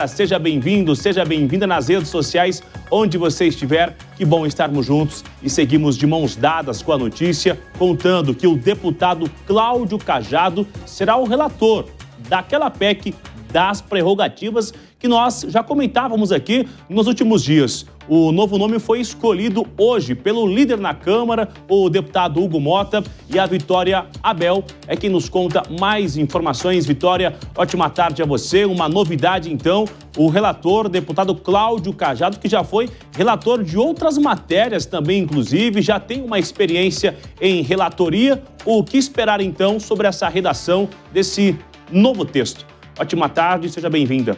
Seja bem-vindo, seja bem-vinda nas redes sociais, onde você estiver. Que bom estarmos juntos e seguimos de mãos dadas com a notícia, contando que o deputado Cláudio Cajado será o relator daquela PEC das prerrogativas que nós já comentávamos aqui nos últimos dias. O novo nome foi escolhido hoje pelo líder na Câmara, o deputado Hugo Mota, e a Vitória Abel é quem nos conta mais informações. Vitória, ótima tarde a você. Uma novidade, então, o relator, deputado Cláudio Cajado, que já foi relator de outras matérias também, inclusive, já tem uma experiência em relatoria. O que esperar, então, sobre essa redação desse novo texto? Ótima tarde, seja bem-vinda.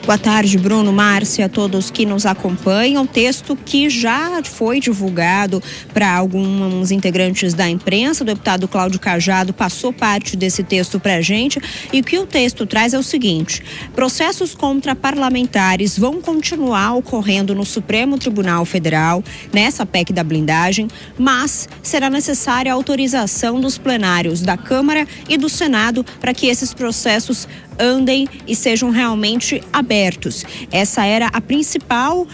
Boa tarde, Bruno, Márcia, a todos que nos acompanham. Texto que já foi divulgado para alguns integrantes da imprensa. O deputado Cláudio Cajado passou parte desse texto para a gente. E o que o texto traz é o seguinte: processos contra parlamentares vão continuar ocorrendo no Supremo Tribunal Federal, nessa PEC da blindagem, mas será necessária a autorização dos plenários da Câmara e do Senado para que esses processos andem e sejam realmente abertos. Essa era a principal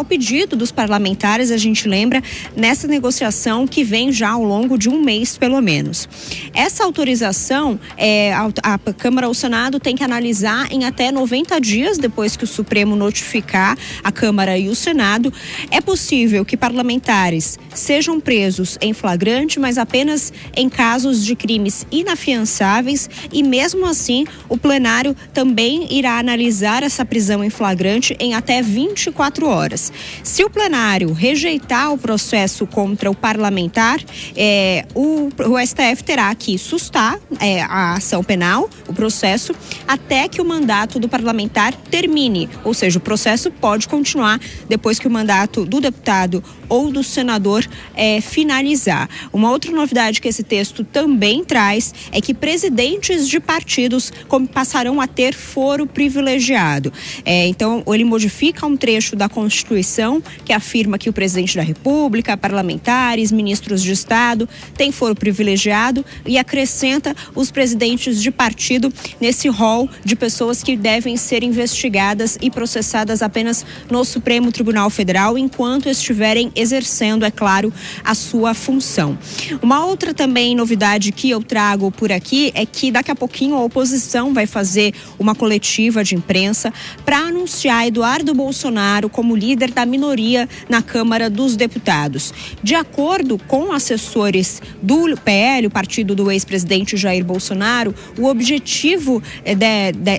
pedido dos parlamentares, a gente lembra, nessa negociação que vem já ao longo de um mês, pelo menos. Essa autorização, a Câmara ou o Senado tem que analisar em até 90 dias, depois que o Supremo notificar a Câmara e o Senado. É possível que parlamentares sejam presos em flagrante, mas apenas em casos de crimes inafiançáveis, e mesmo assim o plenário também irá analisar essa prisão em flagrante em até 24 horas. Se o plenário rejeitar o processo contra o parlamentar, o STF terá que sustar a ação penal, o processo, até que o mandato do parlamentar termine. Ou seja, o processo pode continuar depois que o mandato do deputado ou do senador finalizar. Uma outra novidade que esse texto também traz é que presidentes de partidos passarão a ter foro privilegiado. Então, ele modifica um trecho da Constituição que afirma que o presidente da República, parlamentares, ministros de Estado têm foro privilegiado, e acrescenta os presidentes de partido nesse rol de pessoas que devem ser investigadas e processadas apenas no Supremo Tribunal Federal enquanto estiverem exercendo, é claro, a sua função. Uma outra também novidade que eu trago por aqui é que daqui a pouquinho a oposição vai fazer uma coletiva de imprensa para anunciar Eduardo Bolsonaro como líder da minoria na Câmara dos Deputados. De acordo com assessores do PL, o partido do ex-presidente Jair Bolsonaro, o objetivo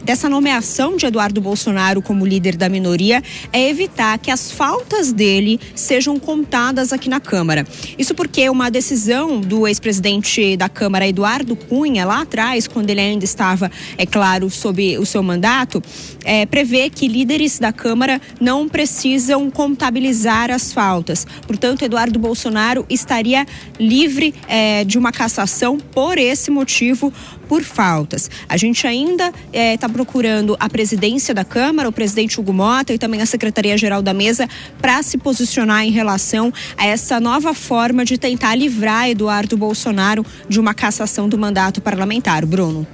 dessa nomeação de Eduardo Bolsonaro como líder da minoria é evitar que as faltas dele sejam contadas aqui na Câmara. Isso porque uma decisão do ex-presidente da Câmara, Eduardo Cunha, lá atrás, quando ele ainda estava, é claro, sob o seu mandato, prevê que líderes da Câmara não precisam contabilizar as faltas. Portanto, Eduardo Bolsonaro estaria livre de uma cassação por esse motivo, por faltas. A gente ainda está procurando a presidência da Câmara, o presidente Hugo Mota e também a Secretaria-Geral da Mesa para se posicionar em relação a essa nova forma de tentar livrar Eduardo Bolsonaro de uma cassação do mandato parlamentar. Bruno.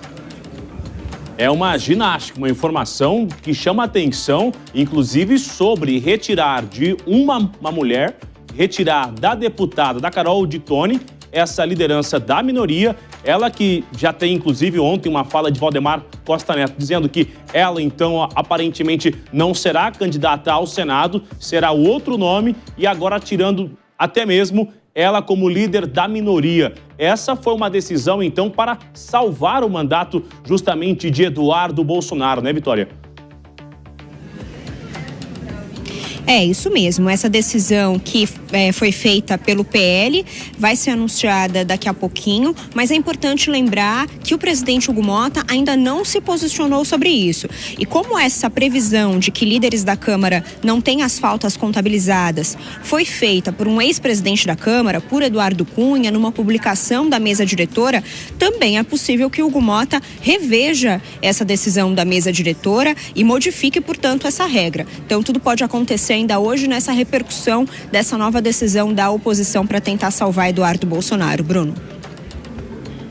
É uma ginástica, uma informação que chama a atenção, inclusive sobre retirar de uma mulher, retirar da deputada, da Carol de Tone, essa liderança da minoria. Ela que já tem, inclusive, ontem uma fala de Valdemar Costa Neto, dizendo que ela, então, aparentemente não será candidata ao Senado, será outro nome, e agora tirando até mesmo ela como líder da minoria. Essa foi uma decisão, então, para salvar o mandato justamente de Eduardo Bolsonaro, né, Vitória? É isso mesmo, essa decisão que foi feita pelo PL vai ser anunciada daqui a pouquinho, mas é importante lembrar que o presidente Hugo Mota ainda não se posicionou sobre isso. E como essa previsão de que líderes da Câmara não têm as faltas contabilizadas foi feita por um ex-presidente da Câmara, por Eduardo Cunha, numa publicação da mesa diretora, também é possível que Hugo Mota reveja essa decisão da mesa diretora e modifique, portanto, essa regra. Então, tudo pode acontecer ainda hoje nessa repercussão dessa nova decisão da oposição para tentar salvar Eduardo Bolsonaro. Bruno.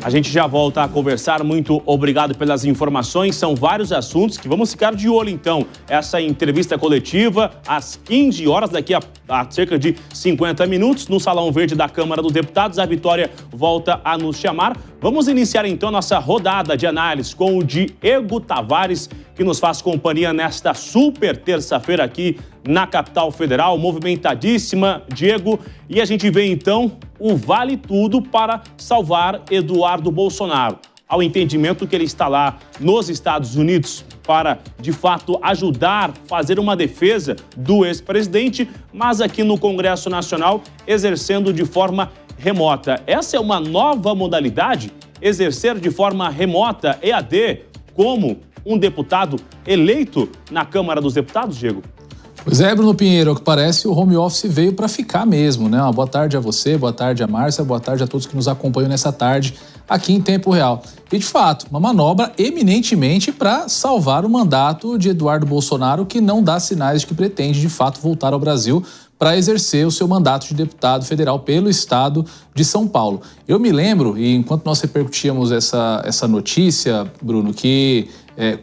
A gente já volta a conversar. Muito obrigado pelas informações. São vários assuntos que vamos ficar de olho, então. Essa entrevista coletiva às 15 horas, daqui a cerca de 50 minutos, no Salão Verde da Câmara dos Deputados. A Vitória volta a nos chamar. Vamos iniciar, então, nossa rodada de análise com o Diego Tavares, que nos faz companhia nesta super terça-feira aqui na capital federal, movimentadíssima, Diego. E a gente vê, então, o vale tudo para salvar Eduardo Bolsonaro. Ao entendimento que ele está lá nos Estados Unidos para, de fato, ajudar, fazer uma defesa do ex-presidente, mas aqui no Congresso Nacional exercendo de forma remota. Essa é uma nova modalidade, exercer de forma remota, EAD, como um deputado eleito na Câmara dos Deputados, Diego? Pois é, Bruno Pinheiro, ao que parece, o home office veio para ficar mesmo, né? Uma boa tarde a você, boa tarde a Márcia, boa tarde a todos que nos acompanham nessa tarde aqui em tempo real. E, de fato, uma manobra eminentemente para salvar o mandato de Eduardo Bolsonaro, que não dá sinais de que pretende, de fato, voltar ao Brasil para exercer o seu mandato de deputado federal pelo estado de São Paulo. Eu me lembro, e enquanto nós repercutíamos essa notícia, Bruno, que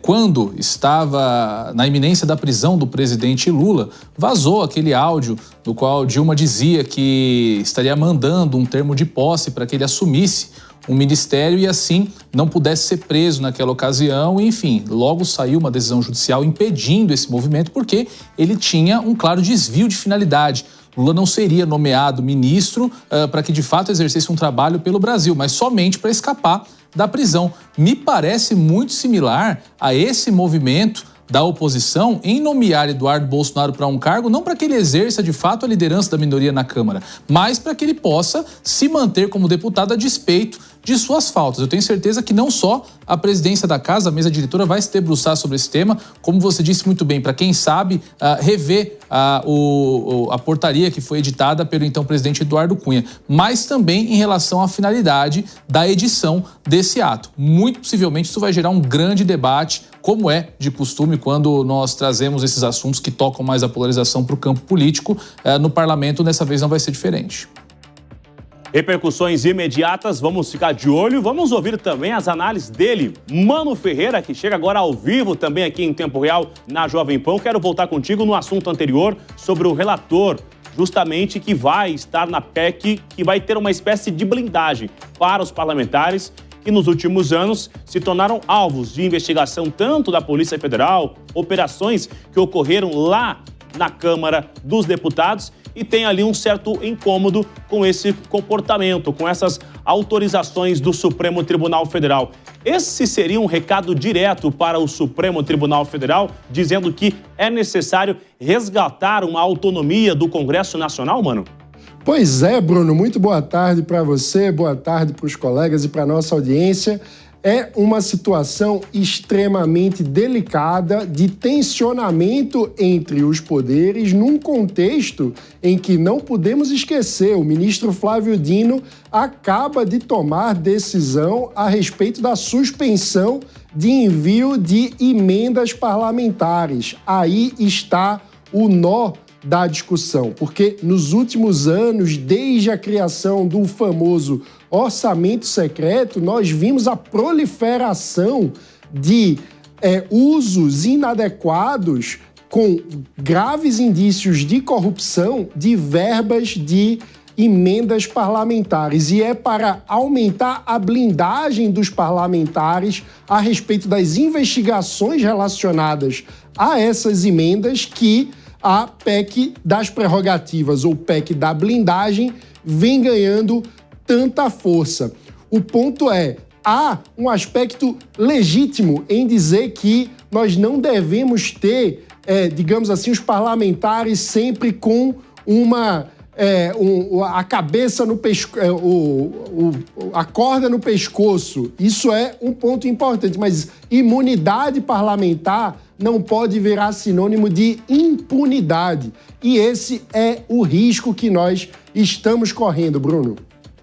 quando estava na iminência da prisão do presidente Lula, vazou aquele áudio no qual Dilma dizia que estaria mandando um termo de posse para que ele assumisse um ministério e assim não pudesse ser preso naquela ocasião. E, enfim, logo saiu uma decisão judicial impedindo esse movimento porque ele tinha um claro desvio de finalidade. Lula não seria nomeado ministro para que de fato exercesse um trabalho pelo Brasil, mas somente para escapar da prisão. Me parece muito similar a esse movimento da oposição em nomear Eduardo Bolsonaro para um cargo, não para que ele exerça de fato a liderança da minoria na Câmara, mas para que ele possa se manter como deputado a despeito de suas faltas. Eu tenho certeza que não só a presidência da casa, a mesa diretora, vai se debruçar sobre esse tema, como você disse muito bem, para quem sabe rever a portaria que foi editada pelo então presidente Eduardo Cunha, mas também em relação à finalidade da edição desse ato. Muito possivelmente isso vai gerar um grande debate, como é de costume quando nós trazemos esses assuntos que tocam mais a polarização para o campo político. No parlamento, dessa vez não vai ser diferente. Repercussões imediatas, vamos ficar de olho, vamos ouvir também as análises dele, Mano Ferreira, que chega agora ao vivo também aqui em tempo real na Jovem Pan. Quero voltar contigo no assunto anterior sobre o relator, justamente que vai estar na PEC, que vai ter uma espécie de blindagem para os parlamentares que nos últimos anos se tornaram alvos de investigação tanto da Polícia Federal, operações que ocorreram lá na Câmara dos Deputados, e tem ali um certo incômodo com esse comportamento, com essas autorizações do Supremo Tribunal Federal. Esse seria um recado direto para o Supremo Tribunal Federal, dizendo que é necessário resgatar uma autonomia do Congresso Nacional, Mano? Pois é, Bruno, muito boa tarde para você, boa tarde para os colegas e para a nossa audiência. É uma situação extremamente delicada de tensionamento entre os poderes num contexto em que não podemos esquecer, o ministro Flávio Dino acaba de tomar decisão a respeito da suspensão de envio de emendas parlamentares. Aí está o nó da discussão, porque nos últimos anos, desde a criação do famoso orçamento secreto, nós vimos a proliferação de usos inadequados com graves indícios de corrupção de verbas de emendas parlamentares. E é para aumentar a blindagem dos parlamentares a respeito das investigações relacionadas a essas emendas que a PEC das prerrogativas, ou PEC da blindagem, vem ganhando tanta força. O ponto é, há um aspecto legítimo em dizer que nós não devemos ter, digamos assim, os parlamentares sempre com a cabeça no pescoço, a corda no pescoço. Isso é um ponto importante, mas imunidade parlamentar não pode virar sinônimo de impunidade. E esse é o risco que nós estamos correndo, Bruno.